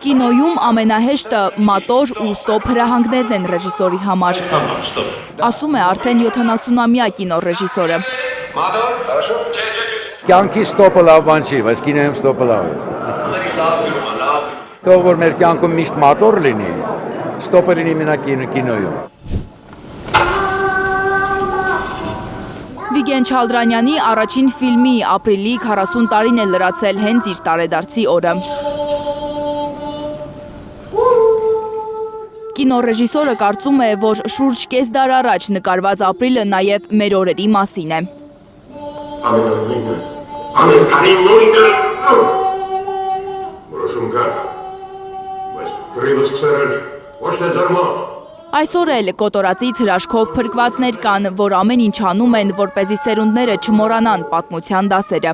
Կինոյում ամենահեշտը մատոր ու ստոպ հրահանգներն են ռեժիսորի համար։ Ասում է արդեն 70-ամյա կինոռեժիսորը։ Կյանքի ստոպը լավ բան չի, բայց կինոյում ստոպը լավ է։ Թող որ մեր կյանքում միշտ մատոր լինի, ստոպը լինի մենակ կինոյում։ Վիգեն Չալդրանյանի առաջին ֆիլմի ապրիլի 40 տարին է լրացել հենց իր տարեդարձի օրը։ Կինոռեժիսորը կարծում է, որ շուրջ կես դար առաջ նկարված ապրիլը նաև մեր օրերի մասին է։ Այսօր էլ կոտորածից հրաշքով փրկվածներ կան, որ ամեն ինչ անում են, որպեսզի սերունդները չմոռանան պատմության դասերը։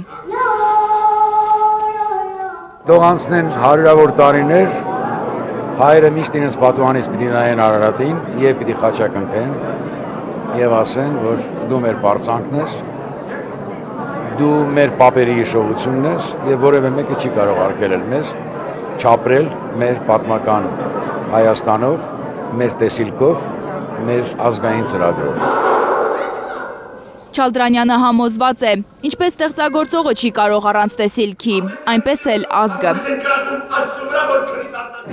Թող անցնեն հարյուրավոր տարիներ, հայերը միշտ իրենց պատուհանից պիտի նայեն Արարատին և պիտի խաչակնքեն և ասեն, որ դու մեր պարծանքն ես, դու մեր պապերի հիշողությունն ես և որևէ մեկը չի կարող արգելել մեզ չապրել մեր պատմական Հայաստանով, մեր տեսիլքով, մեր ազգային ծրագրով։ Չալդրանյանը համոզված է, ինչպես ստեղծագործողը չի կարող առանց տեսիլքի, այնպես էլ ազգը։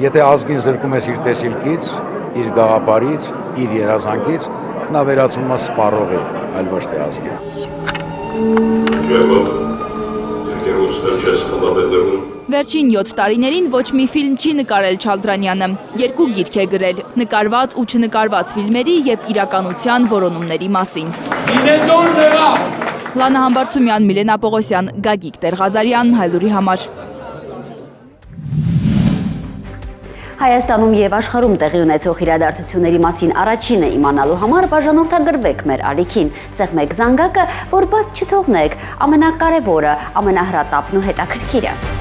Եթե ազգին զրկում ես իր տեսիլքից, իր գաղափարից, իր երազանքից, նա վերածվում է սպառողի, այլ ոչ թե ազգի։ Վերջին 7 տարիներին ոչ մի ֆիլմ չի նկարել Չալդրանյանը, 2 գիրք է գրել, նկարված ու չնկարված ֆիլմերի և իրականության որոնումների մասին։ Լանա Համբարձումյան, Միլենա Պողոսյան, Գագիկ Տեր-Ղազարյան, Հայլուրի համար։ Հայաստանում և աշխարհում տեղի ունեցող իրադարձությունների մասին առաջինը իմանալու համար բաժանորդագրվեք մեր ալիքին, սեղմեք զանգակը, որ բաց չթողնեք ամենակարևորը, ամենահրատապն ու հետաքրքիրը։